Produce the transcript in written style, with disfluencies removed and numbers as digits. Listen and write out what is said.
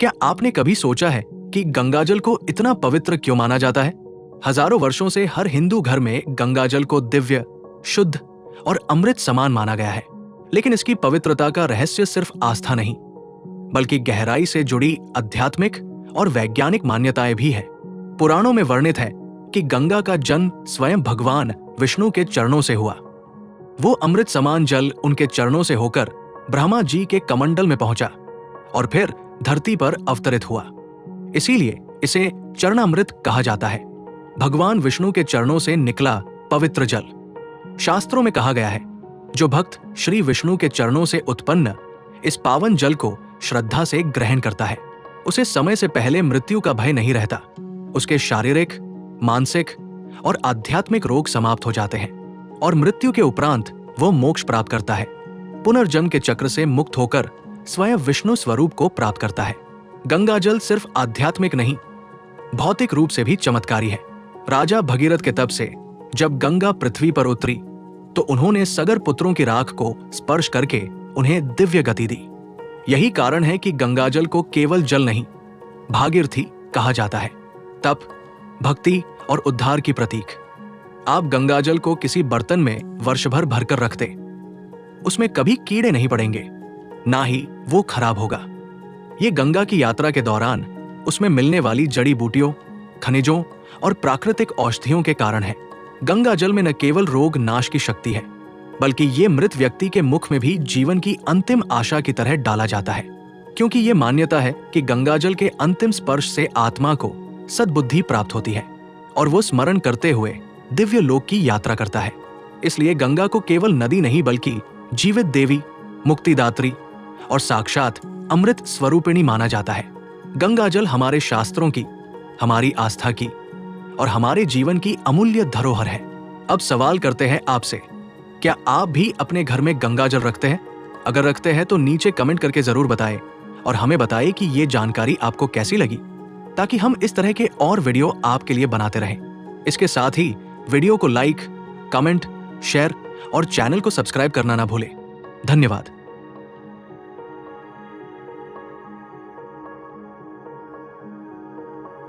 क्या आपने कभी सोचा है कि गंगाजल को इतना पवित्र क्यों माना जाता है? हजारों वर्षों से हर हिंदू घर में गंगाजल को दिव्य, शुद्ध और अमृत समान माना गया है। लेकिन इसकी पवित्रता का रहस्य सिर्फ आस्था नहीं, बल्कि गहराई से जुड़ी आध्यात्मिक और वैज्ञानिक मान्यताएं भी है। पुराणों में वर्णित है कि गंगा का जन्म स्वयं भगवान विष्णु के चरणों से हुआ। वो अमृत समान जल उनके चरणों से होकर ब्रह्मा जी के कमंडल में पहुंचा और फिर धरती पर अवतरित हुआ। इसीलिए इसे चरणामृत कहा जाता है, भगवान विष्णु के चरणों से निकला पवित्र जल। शास्त्रों में कहा गया है, जो भक्त श्री विष्णु के चरणों से उत्पन्न इस पावन जल को श्रद्धा से ग्रहण करता है, उसे समय से पहले मृत्यु का भय नहीं रहता। उसके शारीरिक, मानसिक और आध्यात्मिक रोग समाप्त हो जाते हैं और मृत्यु के उपरांत वो मोक्ष प्राप्त करता है। पुनर्जन्म के चक्र से मुक्त होकर स्वयं विष्णु स्वरूप को प्राप्त करता है। गंगा जल सिर्फ आध्यात्मिक नहीं, भौतिक रूप से भी चमत्कारी है। राजा भगीरथ के तप से जब गंगा पृथ्वी पर उतरी तो उन्होंने सगर पुत्रों की राख को स्पर्श करके उन्हें दिव्य गति दी। यही कारण है कि गंगाजल को केवल जल नहीं, भागीरथी कहा जाता है, तप, भक्ति और उद्धार की प्रतीक। आप गंगाजल को किसी बर्तन में वर्ष भर भरकर रखते, उसमें कभी कीड़े नहीं पड़ेंगे, ना ही वो खराब होगा। ये गंगा की यात्रा के दौरान उसमें मिलने वाली जड़ी बूटियों, खनिजों और प्राकृतिक औषधियों के कारण है। गंगा जल में न केवल रोग नाश की शक्ति है, बल्कि ये मृत व्यक्ति के मुख में भी जीवन की अंतिम आशा की तरह डाला जाता है, क्योंकि ये मान्यता है कि गंगाजल के अंतिम स्पर्श से आत्मा को सद्बुद्धि प्राप्त होती है और वो स्मरण करते हुए दिव्य लोक की यात्रा करता है। इसलिए गंगा को केवल नदी नहीं, बल्कि जीवित देवी, मुक्तिदात्री और साक्षात अमृत स्वरूपिणी माना जाता है। गंगाजल हमारे शास्त्रों की, हमारी आस्था की और हमारे जीवन की अमूल्य धरोहर है। अब सवाल करते हैं आपसे, क्या आप भी अपने घर में गंगाजल रखते हैं? अगर रखते हैं तो नीचे कमेंट करके जरूर बताएं और हमें बताएं कि ये जानकारी आपको कैसी लगी, ताकि हम इस तरह के और वीडियो आपके लिए बनाते रहें। इसके साथ ही वीडियो को लाइक, कमेंट, शेयर और चैनल को सब्सक्राइब करना ना भूलें। धन्यवाद।